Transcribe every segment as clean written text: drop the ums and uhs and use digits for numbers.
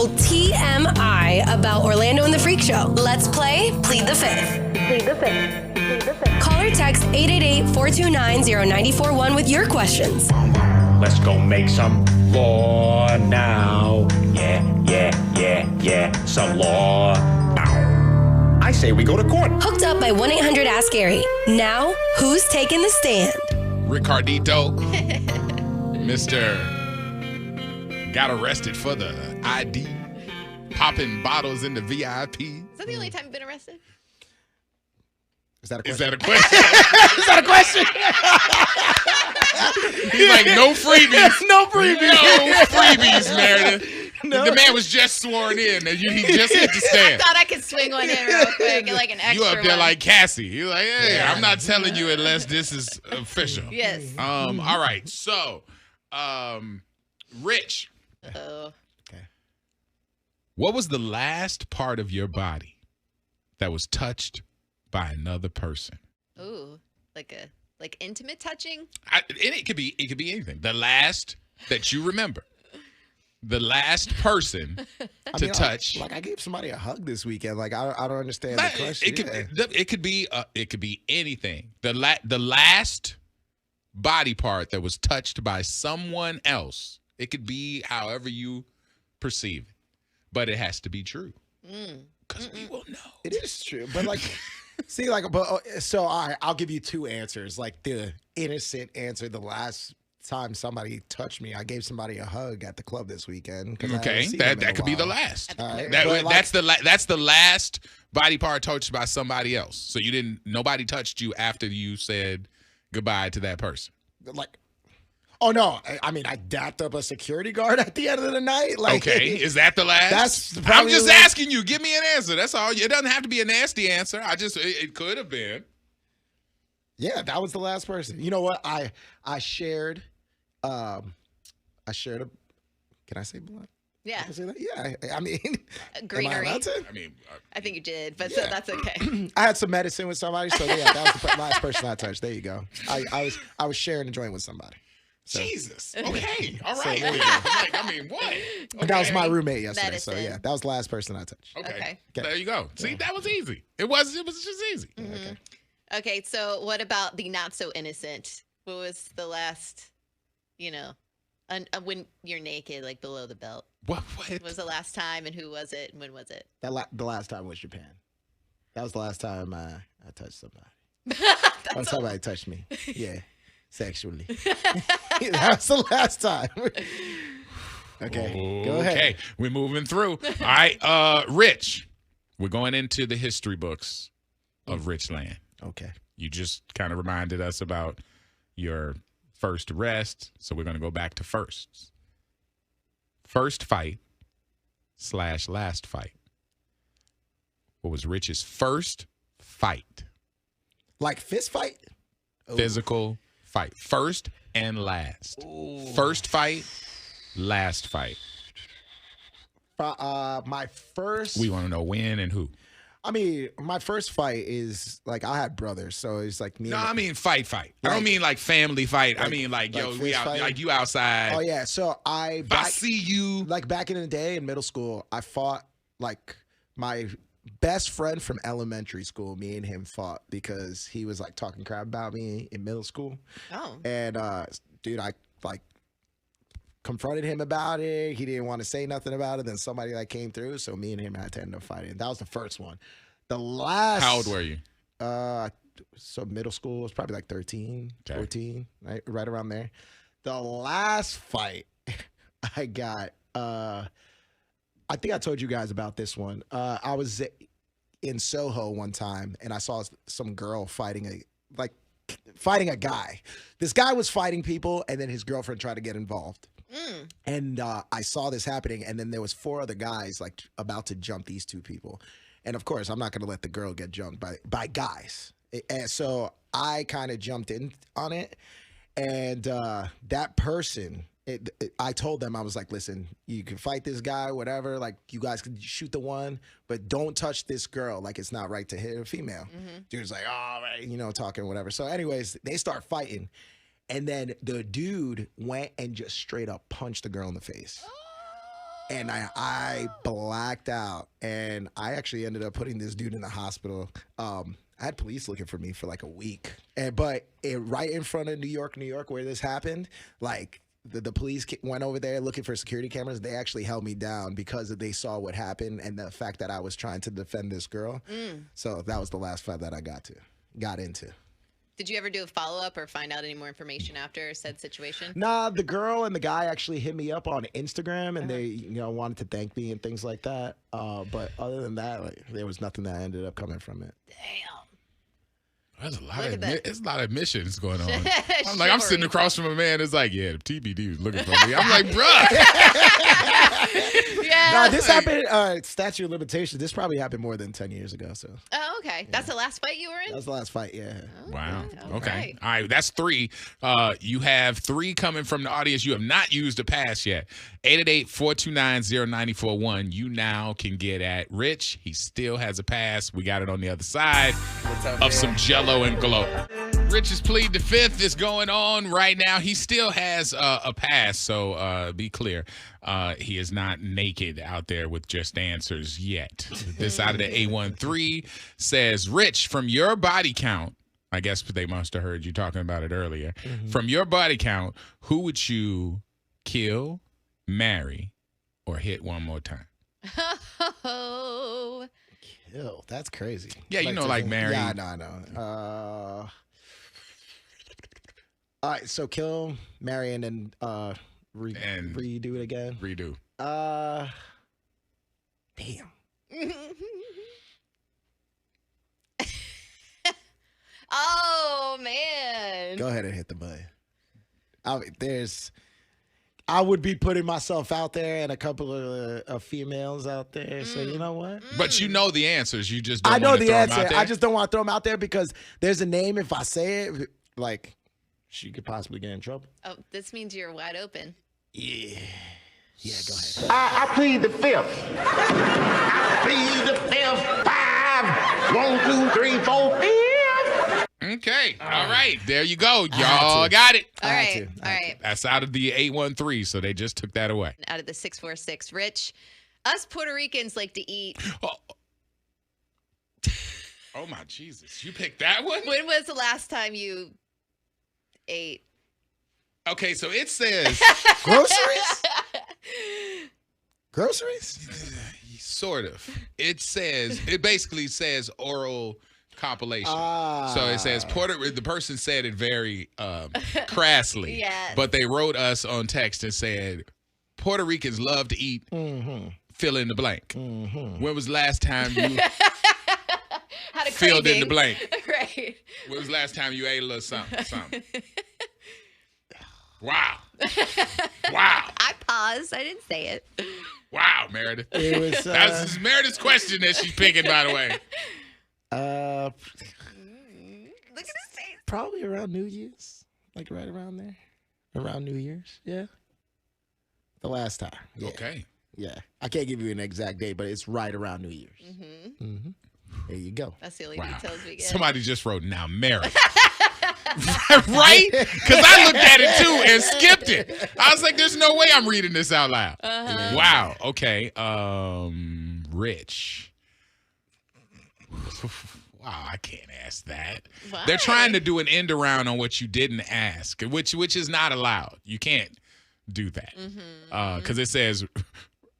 little TMI about Orlando and the Freak Show. Let's play Plead the Fifth. Plead the Fifth. Plead the Fifth. Call or text 888-429-0941 with your questions. Let's go make some law now. Yeah. Some law. I say we go to court. Hooked up by 1-800-ASK-GARY. Now, who's taking the stand? Ricardito. Mr. Got arrested for the ID. Popping bottles in the VIP. Is that the only time you've been arrested? Is that a question? Is that a question? He's like, no freebies. No freebies. No freebies, Meredith. No. The man was just sworn in. And he just hit the stand. I thought I could swing one in real quick, like an extra You up there one. like Cassie. You're like, hey, I'm not telling you unless this is official. Yes. All right. So, Rich. Oh. Okay. What was the last part of your body that was touched by another person? Ooh, like intimate touching? And it could be anything. The last that you remember. The last person to touch. I gave somebody a hug this weekend. Like I don't understand the question. It could be anything. The last body part that was touched by someone else. It could be however you perceive it, but it has to be true because we will know. It is true, but see, all right, I'll give you two answers. Like the innocent answer, the last time somebody touched me, I gave somebody a hug at the club this weekend. Okay, that could be the last. Right. That's the last body part touched by somebody else. So nobody touched you after you said goodbye to that person. Oh no! I mean, I dapped up a security guard at the end of the night. Okay, is that the last? I'm just asking you. Give me an answer. That's all. It doesn't have to be a nasty answer. It could have been. Yeah, that was the last person. You know what? I shared. Can I say blood? Yeah. Can I say that? Yeah. I mean, Greenery. Am I allowed to? I think you did, but so that's okay. I had some medicine with somebody, so yeah, that was the last person I touched. There you go. I was sharing a joint with somebody. So. Jesus. Okay. All right. So what? Okay. That was my roommate yesterday. Medicine. So yeah, that was the last person I touched. Okay. There you go. See, that was easy. It was just easy. Mm-hmm. Okay. So what about the not so innocent? What was the last, when you're naked, like below the belt? What was the last time, and who was it, and when was it? The last time was Japan. That was the last time I touched somebody. That's somebody touched me. Yeah. Sexually. That was the last time. Okay. Go ahead. Okay. We're moving through. All right. Rich, we're going into the history books of Richland. Okay. You just kind of reminded us about your first arrest. So we're going to go back to firsts. First fight / last fight. What was Rich's first fight? Like fist fight? Physical fight. First and last. Ooh. First fight, last fight. My first. We want to know when and who. I mean, my first fight is I had brothers, so it's like me. No, I mean fight. I don't mean like family fight. I mean we out, fight? like you outside. Oh yeah, so I see you. Like back in the day in middle school, I fought my best friend from elementary school. Me and him fought because he was talking crap about me in middle school. Oh. And dude, I confronted him about it. He didn't want to say nothing about it. Then somebody came through, so me and him had to end up fighting. That was the first one. The last. How old were you? So middle school was probably 13, 14, right around there. The last fight I got, I think I told you guys about this one. I was in Soho one time, and I saw some girl fighting a guy. This guy was fighting people, and then his girlfriend tried to get involved. And I saw this happening, and then there was 4 other guys about to jump these 2 people. And of course, I'm not going to let the girl get jumped by guys. And so I kind of jumped in on it, and that person, I told them, I was like, listen, you can fight this guy, whatever. You guys can shoot the one, but don't touch this girl. It's not right to hit a female. Dude's like, all right, talking, whatever. So anyways, they start fighting. And then the dude went and just straight up punched the girl in the face. And I blacked out, and I actually ended up putting this dude in the hospital. I had police looking for me for like a week, but right in front of New York, where this happened, like the police went over there looking for security cameras. They actually held me down because they saw what happened and the fact that I was trying to defend this girl. So that was the last fight that I got into. Did you ever do a follow-up or find out any more information after said situation? Nah, the girl and the guy actually hit me up on Instagram, and they, wanted to thank me and things like that. But other than that, like, there was nothing that ended up coming from it. Damn. There's a lot of admissions going on. I'm like, I'm sitting across from a man. It's like, yeah, the TBD was looking for me. I'm like, bruh. Yeah. Nah, this happened, statute of limitations. This probably happened more than 10 years ago. So. Oh, okay. That's the last fight you were in? That was the last fight, yeah. Wow. All Okay. right. All right. That's 3. You have 3 coming from the audience. You have not used a pass yet. 888-429-0941. You now can get at Rich. He still has a pass. We got it on the other side of some Jello and glow. Rich's Plead the Fifth is going on right now. He still has a pass, so be clear. He is not naked out there with just answers yet. This side of the A13 says, Rich, from your body count, I guess they must have heard you talking about it earlier. From your body count, who would you kill, marry, or hit one more time? Oh. Kill. That's crazy. Yeah, like marry. Yeah, I know. All right, so kill, marry, and then redo it again. Redo. Damn. Oh, man. Go ahead and hit the button. I would be putting myself out there and a couple of females out there. So you know what? But you know the answers. You just don't I know want to the throw them answer. out there. I just don't want to throw them out there because there's a name. If I say it, like, she could possibly get in trouble. Oh, this means you're wide open. Yeah. Yeah, go ahead. I plead the fifth. I plead the fifth. 5, 1, 2, 3, 4, 5. Okay. All right. There you go. Y'all got it. All I had right. to. All right. That's out of the 813, so they just took that away. Out of the 646. Rich, us Puerto Ricans like to eat. Oh my Jesus. You picked that one? When was the last time you ate? Okay, so it says Groceries? Groceries? sort of. It basically says oral compilation. So it says the person said it very crassly. Yes. But they wrote us on text and said Puerto Ricans love to eat fill in the blank. When was the last time you Had a filled in the craving. blank? Right. When was the last time you ate a little something? Wow. Wow. I paused. I didn't say it. Wow, Meredith. It was That's Meredith's question that she's picking, by the way. Look at his face. Probably around New Year's. Like right around there. Around New Year's. Yeah. The last time. Yeah. Okay. Yeah. I can't give you an exact date, but it's right around New Year's. There you go. That's the only Wow. details we get. Somebody just wrote, now Meredith. Right? Because I looked at it too and skipped it. I was like, there's no way I'm reading this out loud. Wow. Okay. Rich. Wow, I can't ask that. Why? They're trying to do an end around on what you didn't ask, which is not allowed. You can't do that. Because it says,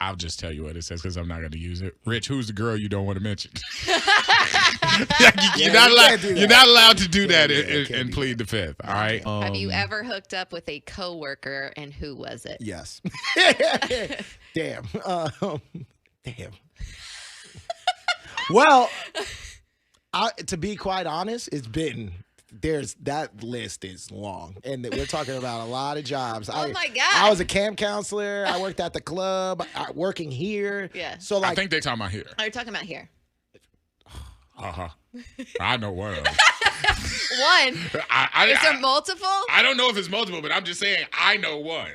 I'll just tell you what it says because I'm not going to use it. Rich, who's the girl you don't want to mention? You're not allowed to do that and plead the fifth. All right. Have you ever hooked up with a coworker, and who was it? Yes. Damn. Damn. Well, to be quite honest, that list is long, and we're talking about a lot of jobs. Oh my God. I was a camp counselor. I worked at the club. Working here. Yeah. So I think they're talking about here. Oh, you're talking about here. I know one of them. One. Is there multiple? I don't know if it's multiple, but I'm just saying I know one.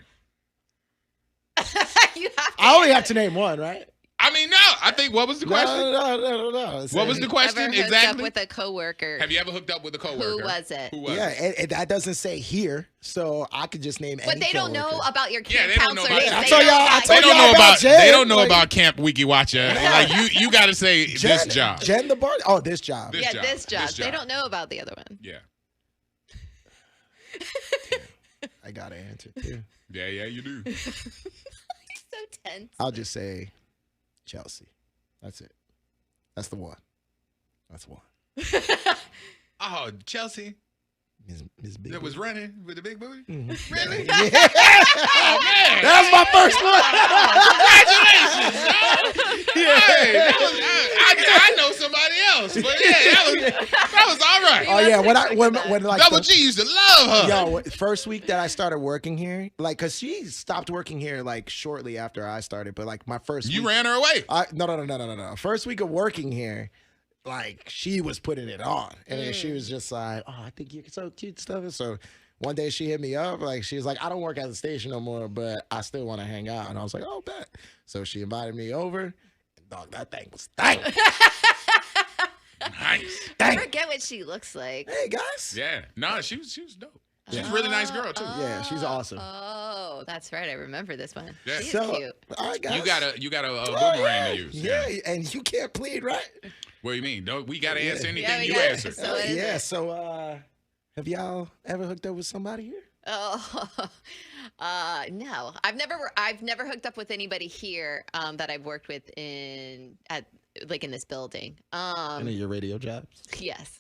You have to I only have to name one, right? I mean, no. I think what was the question? No. What was the question Ever hooked exactly? up with a coworker? Have you ever hooked up with a coworker? Who was it? Who was Yeah, it? and that doesn't say here, so I could just name. But any they don't know coworker. about your Yeah, camp they don't know counselor. about- I told y'all- I They told don't y'all know about about. Jen, They don't know like- about Camp Wiki Watcher. Like you got to say this job. Jen the bar. Oh, this job. This Yeah, job. this job. This They job. don't know about the other one. Yeah. I gotta answer too. Yeah, you do. So tense. I'll just say Chelsea. That's it. That's the one. That's the one. Oh, Chelsea. Miss Big That was Booty. running with the big booty? Mhm. Really? Yeah. Oh, man. That was my first one. Congratulations, yo. Hey, that was, I know somebody else, but yeah, that was all right. Oh yeah, when like Double the- G used to love her. Yo, first week that I started working here, like, cause she stopped working here like shortly after I started, but like my first You week, ran her away. No. First week of working here, like she was putting it on, and then she was just like, "Oh, I think you're so cute, and stuff." And so one day she hit me up, like she was like, "I don't work at the station no more, but I still want to hang out." And I was like, "Oh, bet." So she invited me over. And dog, that thing was dang. Nice. I forget what she looks like. Hey guys. Yeah. No, she was dope. She's a really nice girl too. Yeah, she's awesome. Oh, that's right. I remember this one. Yeah. She's So, cute. all right, guys. You got a Oh, boomerang to use. Yeah, and you can't plead, right? What do you mean? Don't we gotta answer anything Yeah, we you got it. answer? So what is Yeah. it? So, have y'all ever hooked up with somebody here? Oh, no. I've never hooked up with anybody here that I've worked with in this building. Any of your radio jobs? Yes.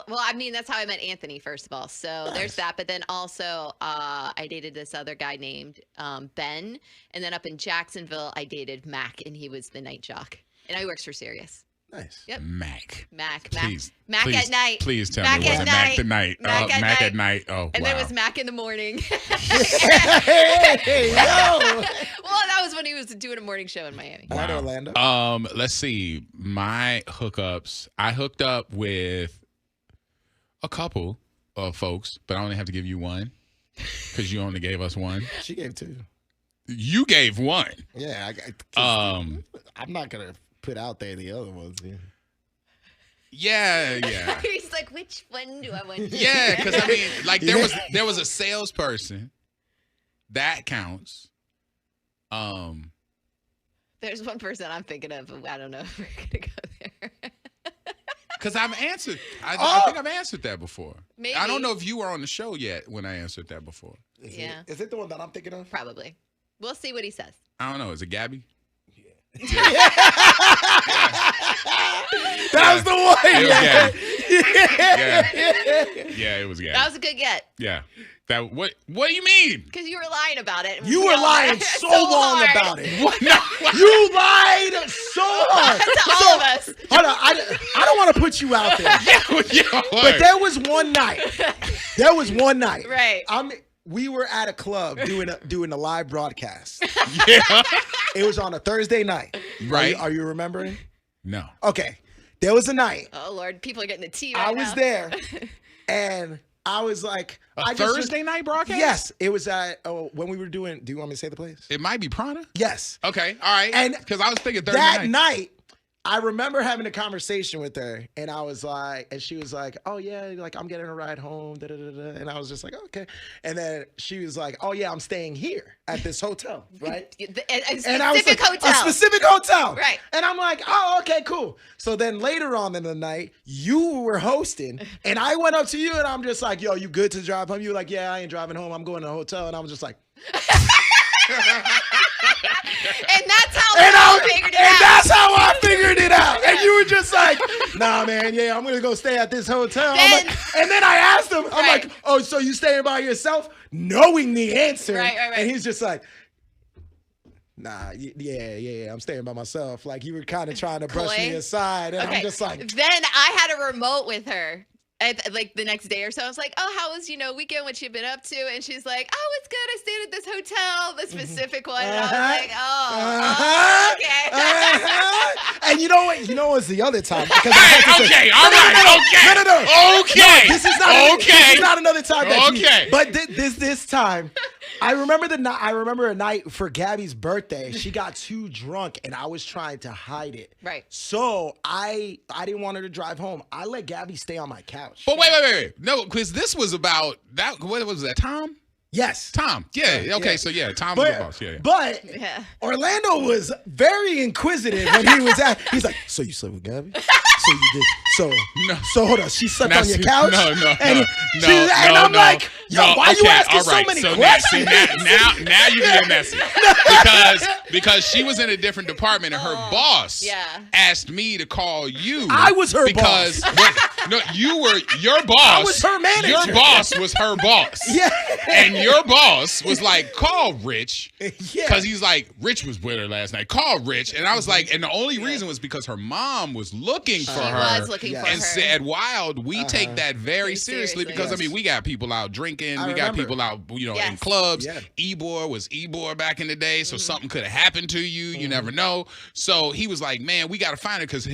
Well, I mean, that's how I met Anthony, first of all. So there's that. But then also, I dated this other guy named Ben. And then up in Jacksonville, I dated Mac, and he was the night jock. And now he works for Sirius. Nice. Yep. Mac. Mac. Please. Mac please, at night. Please tell Mac me it wasn't at Mac night. tonight. Mac at Mac night. at night. Oh, And wow. then it was Mac in the morning. Hey, yo. Well, that was when he was doing a morning show in Miami. All right, Wow. Orlando. Let's see. My hookups. I hooked up with a couple of folks, but I only have to give you one because you only gave us one. She gave two. You gave one. Yeah. I'm not gonna put out there the other ones. Yeah. He's like, which one do I want? to Yeah, hear?" because I mean, like there was a salesperson. That counts. There's one person I'm thinking of. But I don't know if we're gonna go there. Because I've answered. I think I've answered that before. Maybe. I don't know if you were on the show yet when I answered that before. Yeah. Is it the one that I'm thinking of? Probably. We'll see what he says. I don't know. Is it Gabby? That was the one. It was Gabby. Yeah, it was Gabby. That was a good get Yeah. That what do you mean? because you were lying about it. You were lying so long hard. about it. What? No. You lied so hard. To all of us. Hold on. I don't want to put you out there. Yeah, But there was one night. Right. We were at a club doing a live broadcast. Yeah. It was on a Thursday night. Right. Are you remembering? No. Okay. There was a night. Oh Lord, people are getting the tea I right was now. there, and I was like, Thursday night broadcast? Yes, it was at when we were doing. Do you want me to say the place? It might be Prana. Yes. Okay. All right. And because I was thinking Thursday That night. night, I remember having a conversation with her, and I was like, and she was like, "Oh yeah, like I'm getting a ride home," da, da, da, da. And I was just like, "Okay." And then she was like, "Oh yeah, I'm staying here at this hotel, right?" A And I was specific like, hotel. a specific hotel, Right. And I'm like, "Oh, okay, cool." So then later on in the night, you were hosting, and I went up to you, and I'm just like, "Yo, you good to drive home?" You were like, "Yeah, I ain't driving home. I'm going to a hotel," and I was just like. And that's how I figured it out. And that's how I figured it out. And you were just like, "Nah, man, yeah, I'm gonna go stay at this hotel." And then I asked him, I'm Right. like, "Oh, so you staying by yourself?" Knowing the answer. Right. And he's just like, "Nah, yeah, I'm staying by myself." Like you were kind of trying to brush me Coy. aside. And Okay. I'm just like, Then I had a remote with her. Like the next day or so, I was like, "Oh, how was weekend? What you been up to?" And she's like, "Oh, it's good. I stayed at this hotel, the specific one." And I was like, "Oh, okay." And you know what? You know what's the other time? Because Okay. All right. Okay. No. Okay. This is not. Okay. This is not another time. That Okay. But this time, I remember the night. I remember a night for Gabby's birthday. She got too drunk, and I was trying to hide it. Right. So I didn't want her to drive home. I let Gabby stay on my couch. But wait. No, because this was about that. What was that? Tom? Yes. Tom. Yeah. Okay. Yeah. So yeah, Tom was the boss. Yeah. But Yeah. Orlando was very inquisitive when he was at. He's like, so you slept with Gabby? So you did. So hold on. She slept on your couch? No. And I'm like, yo, why you asking so many questions? Now you're getting messy. Because she was in a different department and her boss asked me to call you. I was her boss. No, you were your boss. I was her manager. Your boss was her boss. Yeah. And your boss was like, call Rich. Yeah. Because he's like, Rich was with her last night. Call Rich. And I was like, and the only reason was because her mom was looking for her. She was looking for her. And said, Wild, we take that very seriously because, I mean, we got people out drinking. We got people out, in clubs. Yeah. Ebor was Ebor back in the day, so something could have happened to you. You never know. So he was like, man, we got to find her because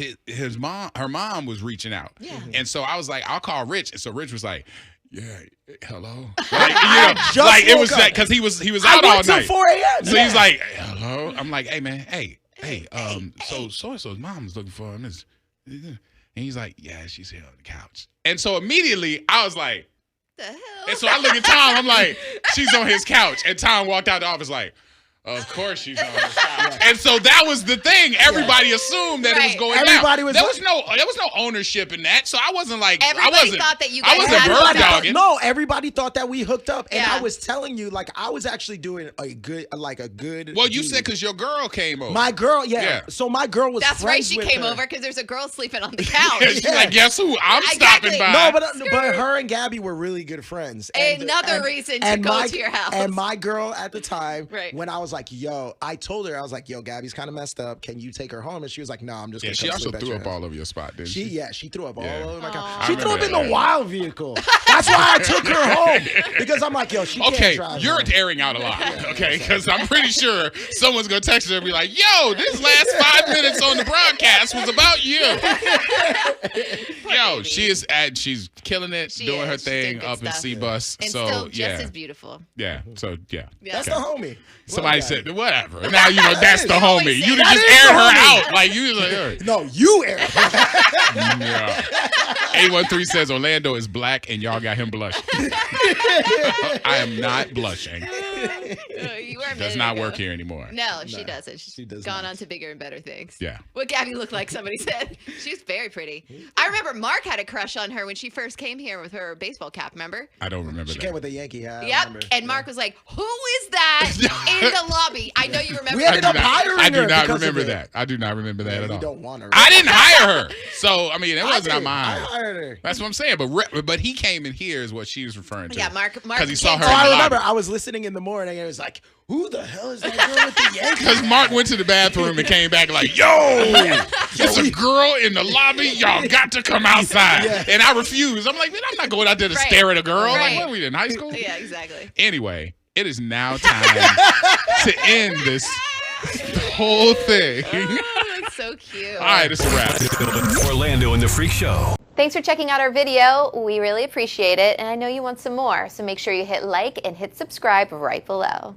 her mom was reaching out. Yeah. And so I was like, I'll call Rich. And so Rich was like, yeah, hello. Like, it was like, because he was out all night. Till 4 a.m. So he's like, hello. I'm like, hey, man, hey. So-and-so's mom is looking for him. And he's like, yeah, she's here on the couch. And so immediately I was like, the hell? And so I look at Tom, I'm like, she's on his couch. And Tom walked out the office like, of course she's on his couch. And so that was the thing. Everybody assumed that it was going down. There was no ownership in that. So I wasn't like, everybody thought that you guys had bird dogging. No, everybody thought that we hooked up. And I was telling you, like, I was actually doing a good. Well, you said because your girl came over. My girl, yeah. So my girl was That's right, she came over because there's a girl sleeping on the couch. She's like, guess who? I'm stopping by. No, but her and Gabby were really good friends. Another reason to go to your house. And my girl at the time, when I was like, yo, I told her, I was like, yo, Gabby's kind of messed up. Can you take her home? And she was like, no, I'm just going to she also threw up all over your spot, didn't she? Yeah, she threw up all over my couch. She threw up in the wild vehicle. That's why I took her home. Because I'm like, yo, she can't drive. Okay, you're airing out a lot, okay? Because I'm pretty sure someone's going to text her and be like, yo, this last 5 minutes on the broadcast was about you. Yo, she's killing it, doing her thing up in C-Bus. And so, still just as beautiful. Yeah, so, yeah. That's the homie. Somebody said, whatever. Now you know that's the homie. You just aired her out. Like, you like, no, you aired her out. Yeah. 813 says Orlando is black and y'all got him blushing. I am not blushing. Does not work here anymore. No, she doesn't. She's gone on to bigger and better things. Yeah. What Gabby looked like, somebody said. She's very pretty. I remember Mark had a crush on her when she first came here with her baseball cap, remember? I don't remember that. She came with a Yankee hat. Yep. And Mark was like, who is that in the lobby? I know you remember. We ended up hiring her. I do not remember that. I do not remember that at all. You don't want her. I didn't hire her. So, I mean, it wasn't on mine. I hired her. That's what I'm saying. But he came in here is what she was referring to. Yeah, Mark. Because he saw her. I remember. I was listening in the morning and it was like, who the hell is that girl with the Yankees? Because Mark went to the bathroom and came back like, yo, there's a girl in the lobby. Y'all got to come outside. Yeah. And I refused. I'm like, man, I'm not going out there to stare at a girl. Like, what are we in high school? Yeah, exactly. Anyway, it is now time to end this whole thing. Oh, that's so cute. All right, it's a wrap. Orlando and the Freak Show. Thanks for checking out our video. We really appreciate it, and I know you want some more, so make sure you hit like and hit subscribe right below.